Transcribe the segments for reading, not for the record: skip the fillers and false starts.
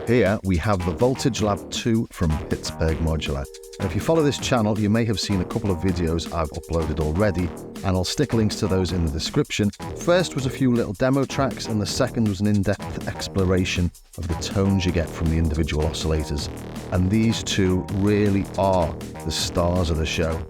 Here we have the Voltage Lab 2 from Pittsburgh Modular. And if you follow this channel, you may have seen a couple of videos I've uploaded already, and I'll stick links to those in the description. First was a few little demo tracks, and the second was an in-depth exploration of the tones you get from the individual oscillators. And these two really are the stars of the show.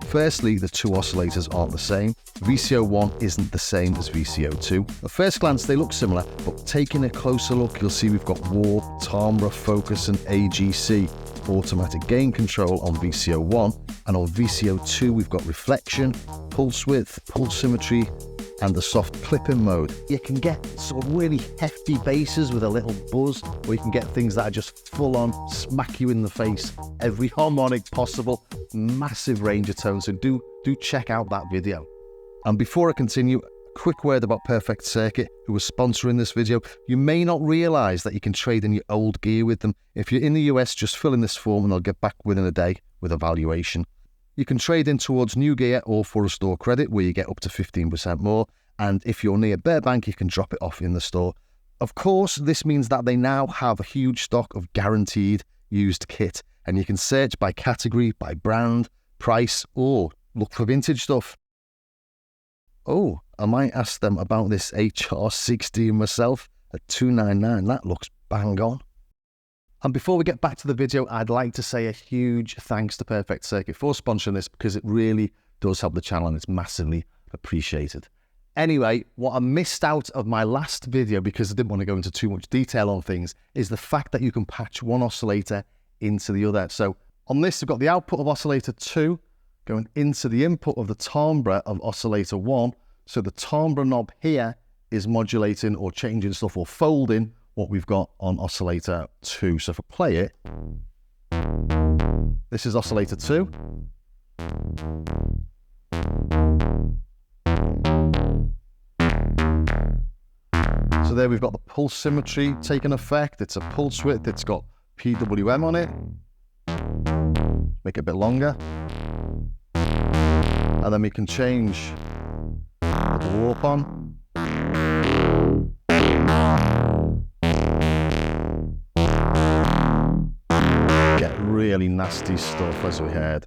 Firstly, the two oscillators aren't the same. VCO1 isn't the same as VCO2. At first glance, they look similar, but taking a closer look, you'll see we've got warp, timbre, focus, and AGC, automatic gain control on VCO1, and on VCO2 we've got reflection, pulse width, pulse symmetry, and the soft clipping mode. You can get sort of really hefty basses with a little buzz, or you can get things that are just full on, smack you in the face, every harmonic possible, massive range of tones, so do check out that video. And before I continue, a quick word about Perfect Circuit, who are sponsoring this video. You may not realise that you can trade in your old gear with them. If you're in the US, just fill in this form and they'll get back within a day with a valuation. You can trade in towards new gear or for a store credit where you get up to 15% more. And if you're near Burbank, you can drop it off in the store. Of course, this means that they now have a huge stock of guaranteed used kit. And you can search by category, by brand, price, or look for vintage stuff. Oh, I might ask them about this HR16 myself at $299. That looks bang on. And before we get back to the video, I'd like to say a huge thanks to Perfect Circuit for sponsoring this, because it really does help the channel and it's massively appreciated. Anyway, what I missed out of my last video, because I didn't want to go into too much detail on things, is the fact that you can patch one oscillator into the other. So on this, we've got the output of oscillator 2 going into the input of the timbre of oscillator 1. So the timbre knob here is modulating or changing stuff or folding what we've got on oscillator 2. So if I play it, this is oscillator 2. So there we've got the pulse symmetry taking effect. It's a pulse width, it's got PWM on it. Make it a bit longer. And then we can change the warp on. Get really nasty stuff, as we heard.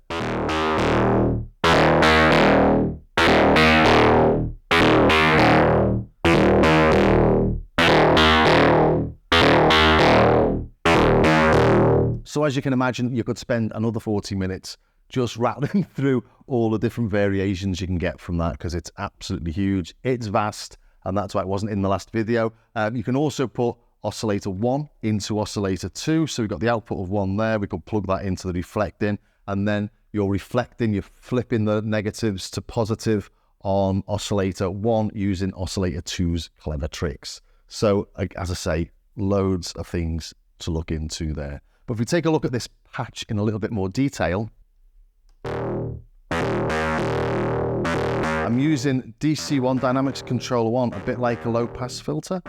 So as you can imagine, you could spend another 40 minutes just rattling through all the different variations you can get from that, because it's absolutely huge. It's vast, and that's why it wasn't in the last video. You can also put oscillator 1 into oscillator 2. So we've got the output of 1 there. We could plug that into the reflecting, and then you're reflecting, you're flipping the negatives to positive on oscillator 1 using oscillator 2's clever tricks. So as I say, loads of things to look into there. But if we take a look at this patch in a little bit more detail, I'm using DC1 Dynamics Controller 1, a bit like a low-pass filter.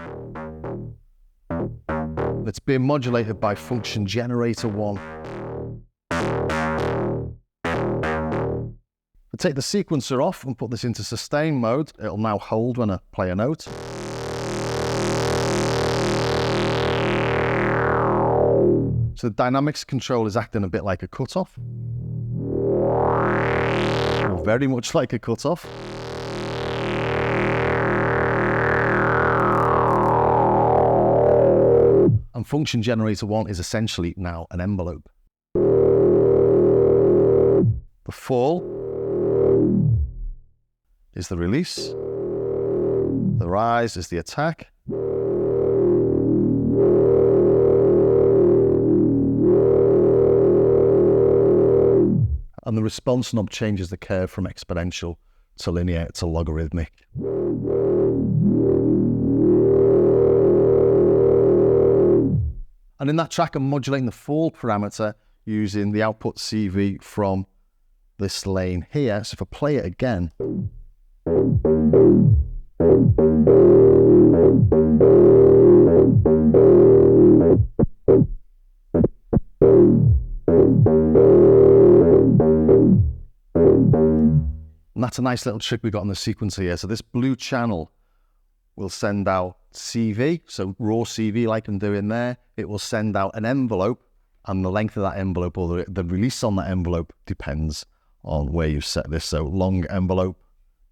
It's being modulated by Function Generator 1. If I take the sequencer off and put this into sustain mode, it'll now hold when I play a note. So the dynamics control is acting a bit like a cutoff. Or very much like a cutoff. And Function Generator 1 is essentially now an envelope. The fall is the release. The rise is the attack. And the response knob changes the curve from exponential to linear to logarithmic. And in that track, I'm modulating the fall parameter using the output CV from this lane here. So if I play it again, and that's a nice little trick we got on the sequencer here. So this blue channel will send out CV, so raw CV like I'm doing there. It will send out an envelope, and the length of that envelope or the release on that envelope depends on where you set this. So long envelope,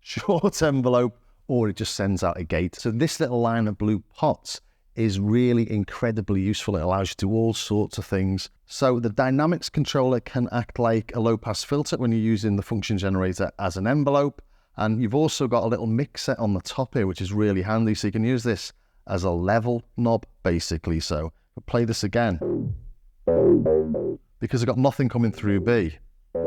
short envelope, or it just sends out a gate. So this little line of blue pots is really incredibly useful. It allows you to do all sorts of things. So the dynamics controller can act like a low-pass filter when you're using the function generator as an envelope. And you've also got a little mixer on the top here, which is really handy. So you can use this as a level knob, basically. So I'll play this again. Because I've got nothing coming through B, I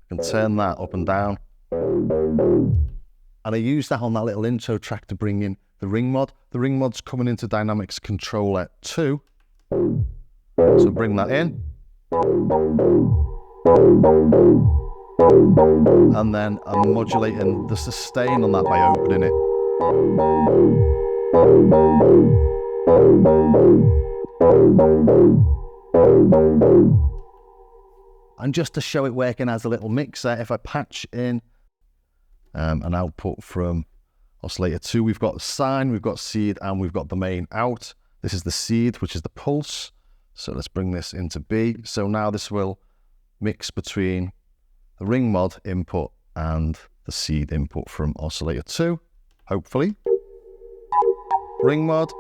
can turn that up and down. And I use that on that little intro track to bring in the ring mod. The ring mod's coming into Dynamics Controller 2. So bring that in. And then I'm modulating the sustain on that by opening it. And just to show it working as a little mixer, if I patch in an output from oscillator 2, we've got sine, we've got seed, and we've got the main out. This is the seed, which is the pulse. So let's bring this into B. So now this will mix between the ring mod input and the seed input from oscillator 2, hopefully. Ring mod.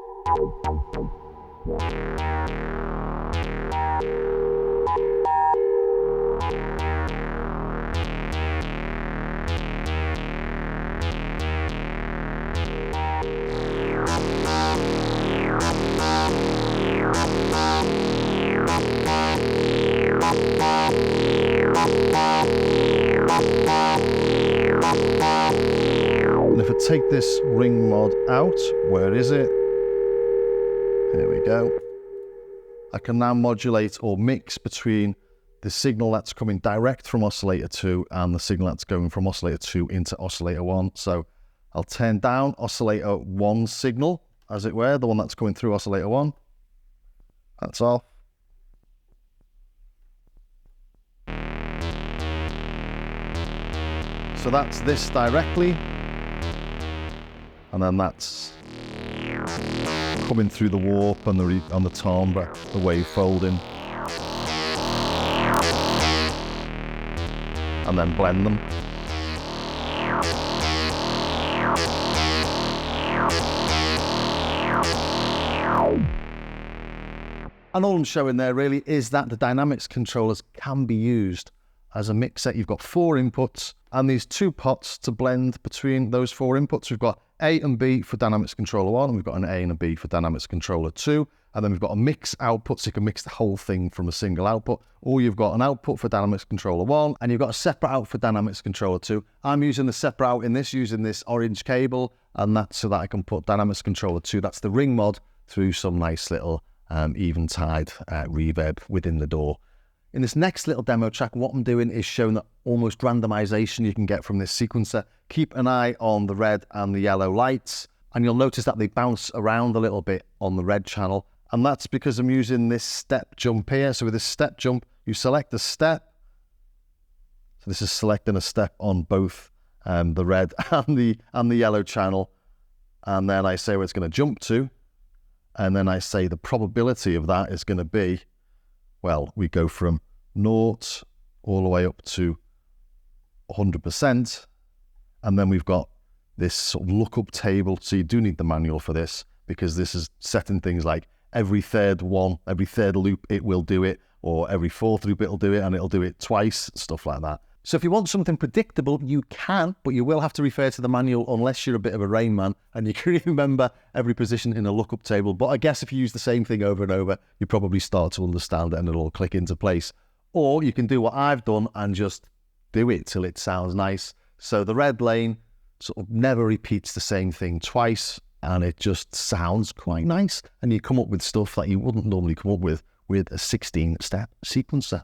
And if I take this ring mod out, where is it? Here we go. I can now modulate or mix between the signal that's coming direct from oscillator 2 and the signal that's going from oscillator 2 into oscillator 1. So I'll turn down oscillator 1's signal, as it were, the one that's coming through oscillator 1. That's off. So that's this directly, and then that's coming through the warp and the timbre, the wave folding, and then blend them. And all I'm showing there really is that the dynamics controllers can be used as a mixer. You've got 4 inputs and these 2 pots to blend between those 4 inputs. We've got A and B for Dynamics Controller 1, and we've got an A and a B for Dynamics Controller 2, and then we've got a mix output, so you can mix the whole thing from a single output, or you've got an output for Dynamics Controller 1, and you've got a separate out for Dynamics Controller 2. I'm using the separate out in this, using this orange cable, and that's so that I can put Dynamics Controller 2, that's the ring mod, through some nice little eventide reverb within the door. In this next little demo track, what I'm doing is showing the almost randomization you can get from this sequencer. Keep an eye on the red and the yellow lights, and you'll notice that they bounce around a little bit on the red channel, and that's because I'm using this step jump here. So with this step jump, you select the step. So this is selecting a step on both the red and the yellow channel, and then I say where it's going to jump to, and then I say the probability of that is going to be, well, we go from 0 all the way up to 100%, and then we've got this sort of lookup table. So you do need the manual for this, because this is setting things like every third loop it will do it, or every 4th loop it'll do it, and it'll do it twice, stuff like that. So if you want something predictable, you can, but you will have to refer to the manual unless you're a bit of a Rain Man and you can remember every position in a lookup table. But I guess if you use the same thing over and over, you probably start to understand it and it'll all click into place. Or you can do what I've done and just do it till it sounds nice. So the red lane sort of never repeats the same thing twice, and it just sounds quite nice. And you come up with stuff that you wouldn't normally come up with a 16-step sequencer.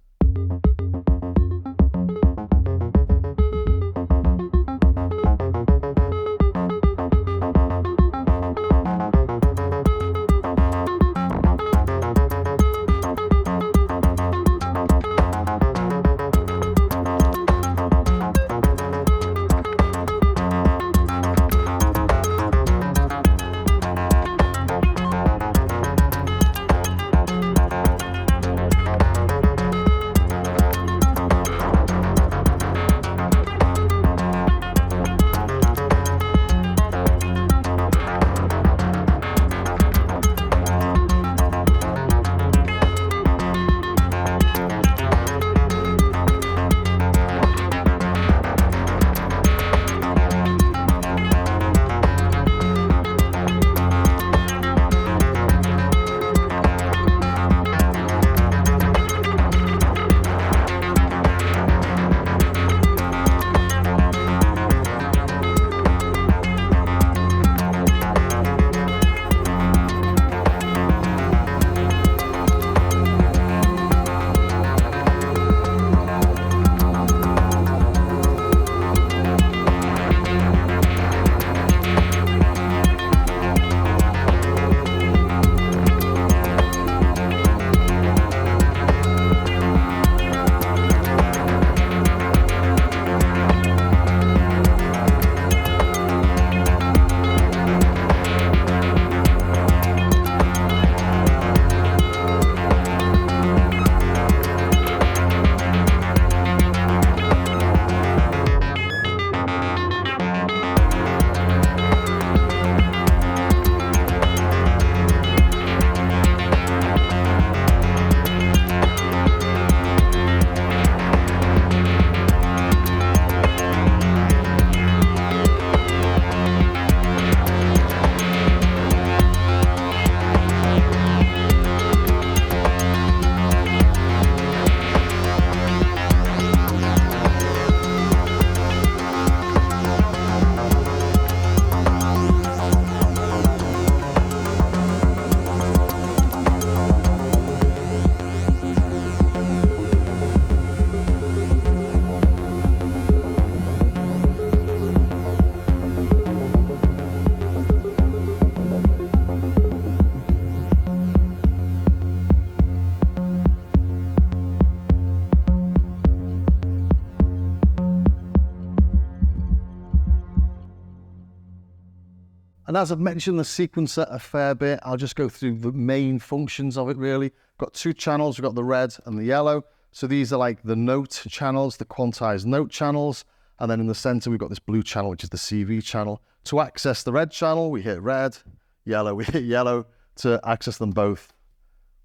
And as I've mentioned the sequencer a fair bit, I'll just go through the main functions of it really. We've got two channels, we've got the red and the yellow. So these are like the note channels, the quantized note channels. And then in the center, we've got this blue channel, which is the CV channel. To access the red channel, we hit red, yellow, we hit yellow. To access them both,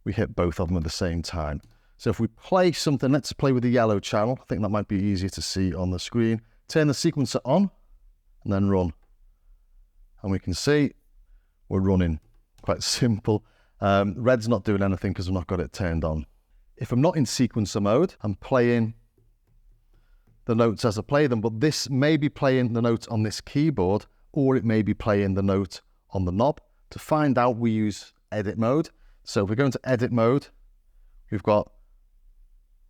we hit both of them at the same time. So if we play something, let's play with the yellow channel. I think that might be easier to see on the screen. Turn the sequencer on and then run. And we can see we're running. Quite simple. Red's not doing anything because I've not got it turned on. If I'm not in sequencer mode, I'm playing the notes as I play them, but this may be playing the note on this keyboard, or it may be playing the note on the knob. To find out, we use edit mode. So if we go into edit mode, we've got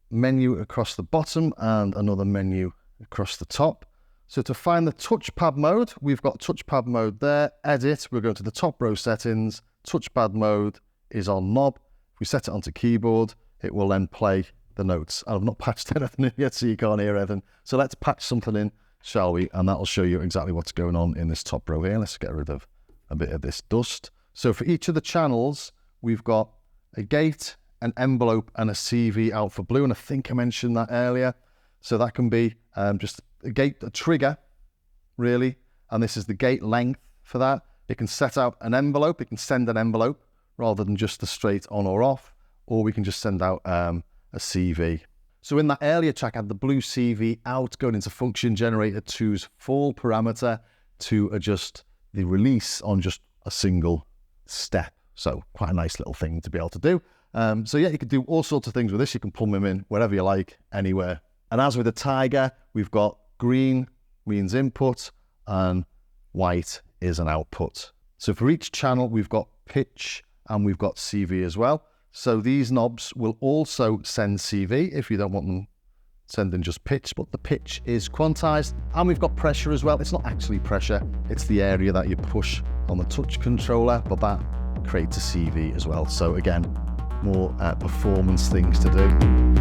menu across the bottom and another menu across the top. So to find the touchpad mode, we've got touchpad mode there, edit, we'll go to the top row settings, touchpad mode is on knob. If we set it onto keyboard, it will then play the notes. I've not patched anything in yet, so you can't hear anything. So let's patch something in, shall we? And that'll show you exactly what's going on in this top row here. Let's get rid of a bit of this dust. So for each of the channels, we've got a gate, an envelope, and a CV out for blue. And I think I mentioned that earlier. So that can be just a gate, a trigger, really. And this is the gate length for that. It can set out an envelope. It can send an envelope rather than just the straight on or off. Or we can just send out a CV. So in that earlier track, I had the blue CV out going into function generator 2's full parameter to adjust the release on just a single step. So quite a nice little thing to be able to do. So yeah, you can do all sorts of things with this. You can plumb them in wherever you like, anywhere. And as with the Tiger, we've got green means input and white is an output. So for each channel, we've got pitch and we've got CV as well. So these knobs will also send CV if you don't want them sending just pitch, but the pitch is quantized. And we've got pressure as well. It's not actually pressure, it's the area that you push on the touch controller, but that creates a CV as well. So again, more performance things to do.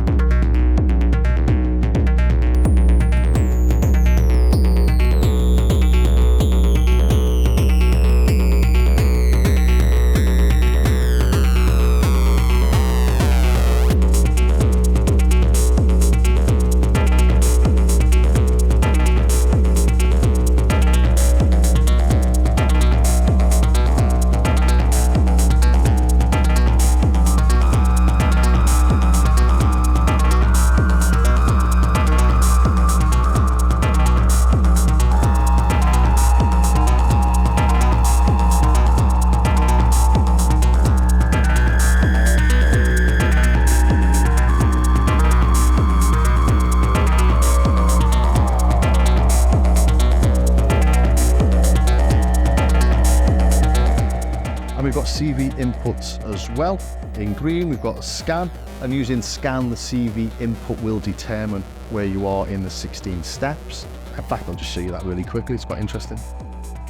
We've got CV inputs as well. In green, we've got a scan, and using scan, the CV input will determine where you are in the 16 steps. In fact, I'll just show you that really quickly. It's quite interesting.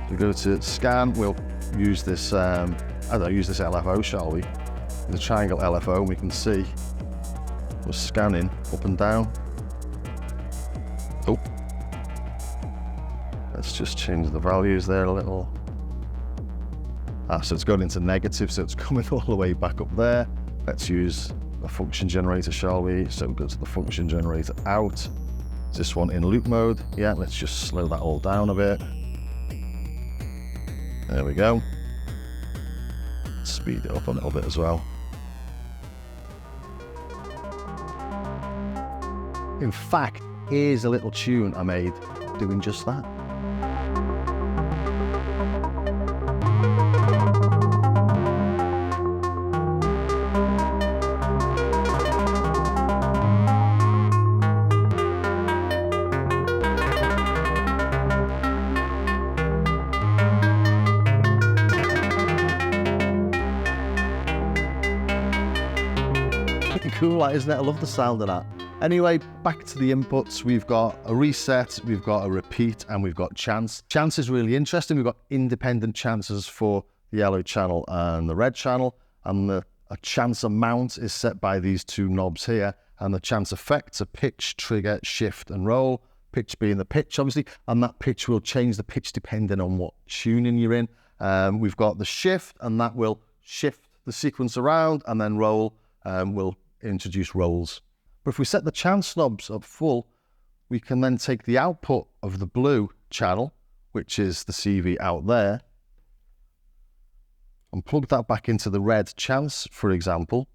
We go to scan, we'll use this, use this LFO, shall we? The triangle LFO, and we can see we're scanning up and down. Oh, let's just change the values there a little. So it's going into negative, so it's coming all the way back up there. Let's use a function generator, shall we? So go to the function generator out. Is this one in loop mode? Yeah, let's just slow that all down a bit. There we go. Speed it up a little bit as well. In fact, here's a little tune I made doing just that. Cool, that, isn't it? I love the sound of that. Anyway, back to the inputs. We've got a reset, we've got a repeat, and we've got chance. Chance is really interesting. We've got independent chances for the yellow channel and the red channel, and a chance amount is set by these two knobs here, and the chance effects are pitch, trigger, shift, and roll. Pitch being the pitch, obviously, and that pitch will change the pitch depending on what tuning you're in. We've got the shift, and that will shift the sequence around, and then roll will introduce rolls. But if we set the chance knobs up full, we can then take the output of the blue channel, which is the CV out there, and plug that back into the red chance, for example.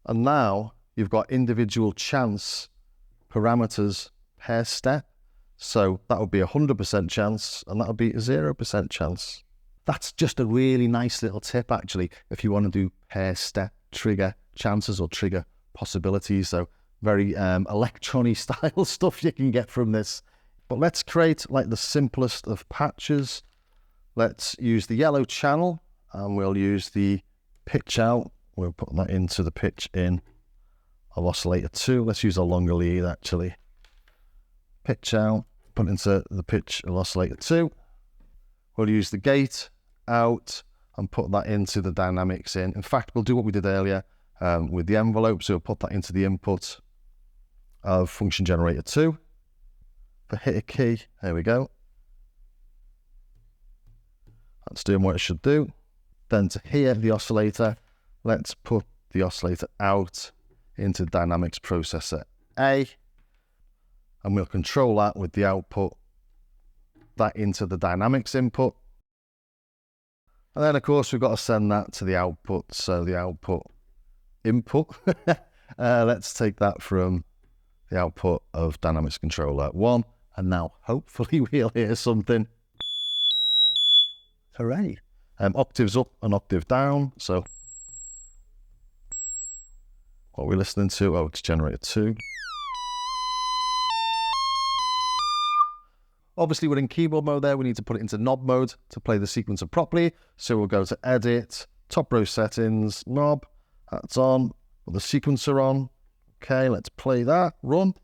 And now you've got individual chance parameters per step. So that would be 100% chance, and that would be a 0% chance. That's just a really nice little tip, actually, if you want to do per step trigger chances or trigger possibilities. So very electronic style stuff you can get from this. But let's create like the simplest of patches. Let's use the yellow channel, and we'll use the pitch out. We'll put that into the pitch in of oscillator 2. Let's use a longer lead, actually. Pitch out, put into the pitch of oscillator 2. We'll use the gate out and put that into the dynamics in. In fact, we'll do what we did earlier with the envelope. So we'll put that into the input of function generator 2. For hit a key, there we go. That's doing what it should do. Then to hear the oscillator, let's put the oscillator out into dynamics processor A, and we'll control that with the output, that into the dynamics input. And then of course we've got to send that to the output. So the output input, let's take that from the output of dynamics controller 1, and now hopefully we'll hear something. Hooray. Octaves up and octave down. So what are we listening to? Oh, it's generator 2. Obviously, we're in keyboard mode there. We need to put it into knob mode to play the sequencer properly. So we'll go to Edit, Top Row Settings, Knob. That's on. Put the sequencer on. Okay, let's play that. Run.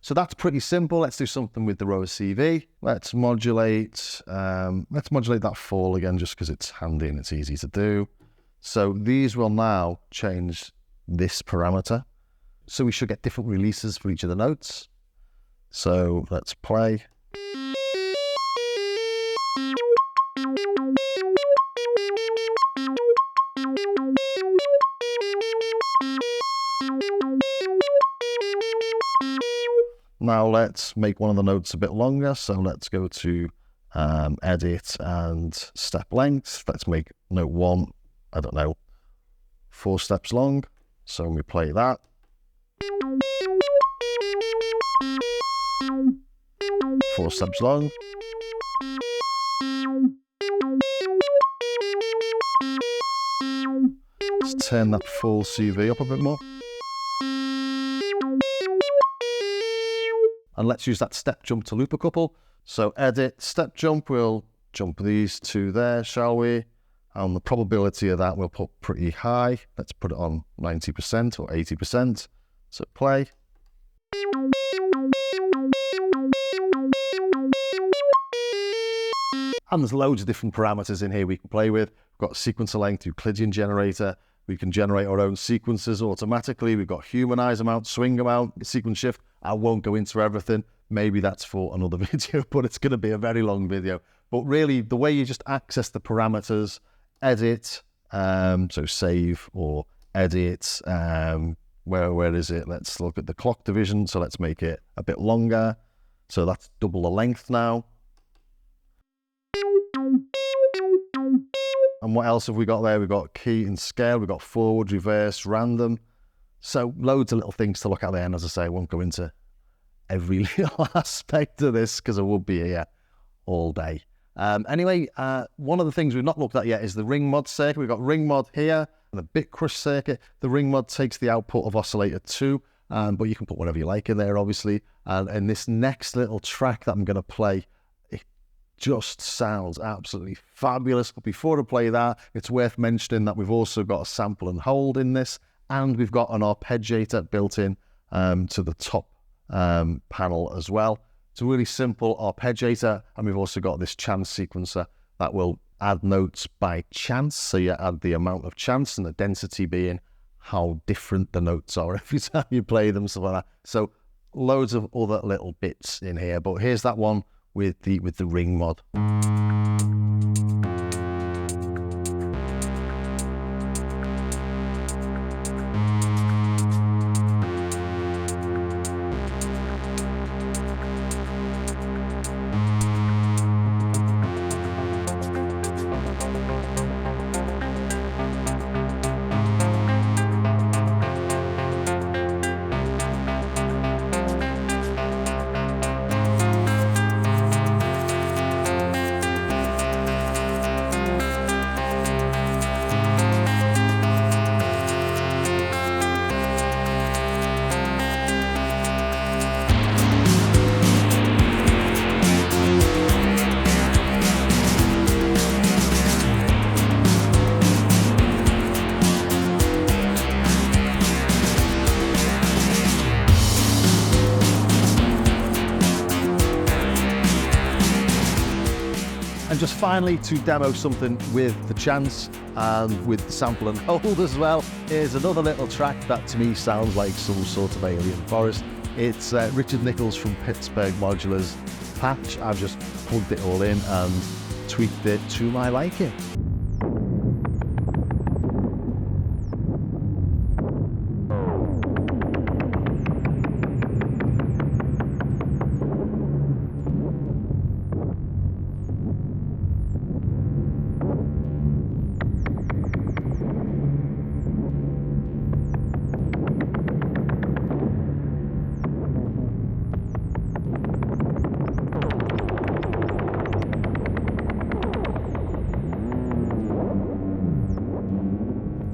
So that's pretty simple. Let's do something with the row CV. Let's modulate that fall again, just because it's handy and it's easy to do. So these will now change this parameter. So we should get different releases for each of the notes. So let's play. Now let's make one of the notes a bit longer. So let's go to Edit and Step Length. Let's make note 1, I don't know, 4 steps long. So when we play that. Four steps long. Let's turn that full CV up a bit more. And let's use that step jump to loop a couple. So edit, step jump, we'll jump these two there, shall we? And the probability of that we'll put pretty high. Let's put it on 90% or 80%. So play. And there's loads of different parameters in here we can play with. We've got sequencer length, Euclidean generator. We can generate our own sequences automatically. We've got humanize amount, swing amount, sequence shift. I won't go into everything. Maybe that's for another video, but it's going to be a very long video. But really, the way you just access the parameters, edit, so save or edit, where is it? Let's look at the clock division. So let's make it a bit longer. So that's double the length now. And what else have we got there? We've got key and scale. We've got forward, reverse, random. So loads of little things to look at there. And as I say, I won't go into every little aspect of this because I would be here all day. Anyway, one of the things we've not looked at yet is the ring mod circuit. We've got ring mod here and the bit crush circuit. The ring mod takes the output of oscillator 2, but you can put whatever you like in there, obviously. And this next little track that I'm going to play, it just sounds absolutely fabulous. But before I play that, it's worth mentioning that we've also got a sample and hold in this, and we've got an arpeggiator built in to the top panel as well. It's a really simple arpeggiator, and we've also got this chance sequencer that will add notes by chance. So you add the amount of chance and the density being how different the notes are every time you play them, stuff like that. So loads of other little bits in here, but here's that one with the ring mod. And just finally, to demo something with the chance and with the sample and hold as well, is another little track that to me sounds like some sort of alien forest. It's Richard Nichols from Pittsburgh Modular's patch. I've just plugged it all in and tweaked it to my liking.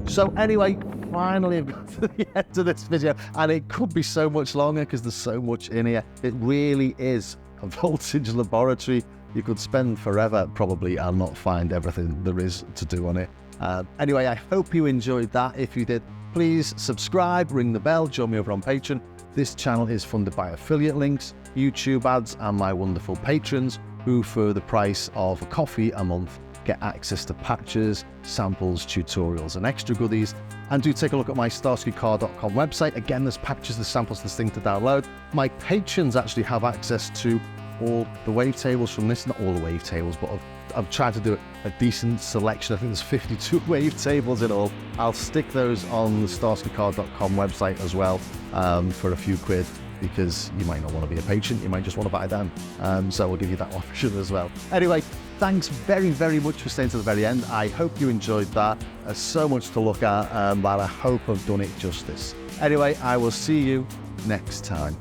So anyway, finally I've got to the end of this video, and it could be so much longer because there's so much in here. It really is a voltage laboratory. You could spend forever probably and not find everything there is to do on it. Anyway, I hope you enjoyed that. If you did, please subscribe, ring the bell, join me over on Patreon. This channel is funded by affiliate links, YouTube ads, and my wonderful patrons who, for the price of a coffee a month, get access to patches, samples, tutorials, and extra goodies. And do take a look at my starskycar.com website. Again, there's patches, there's samples, there's things to download. My patrons actually have access to all the wavetables from this, not all the wavetables, but I've tried to do a decent selection. I think there's 52 wavetables in all. I'll stick those on the starskycar.com website as well for a few quid, because you might not want to be a patron, you might just want to buy them. So we'll give you that option as well. Anyway, thanks very, very much for staying to the very end. I hope you enjoyed that. There's so much to look at, but I hope I've done it justice. Anyway, I will see you next time.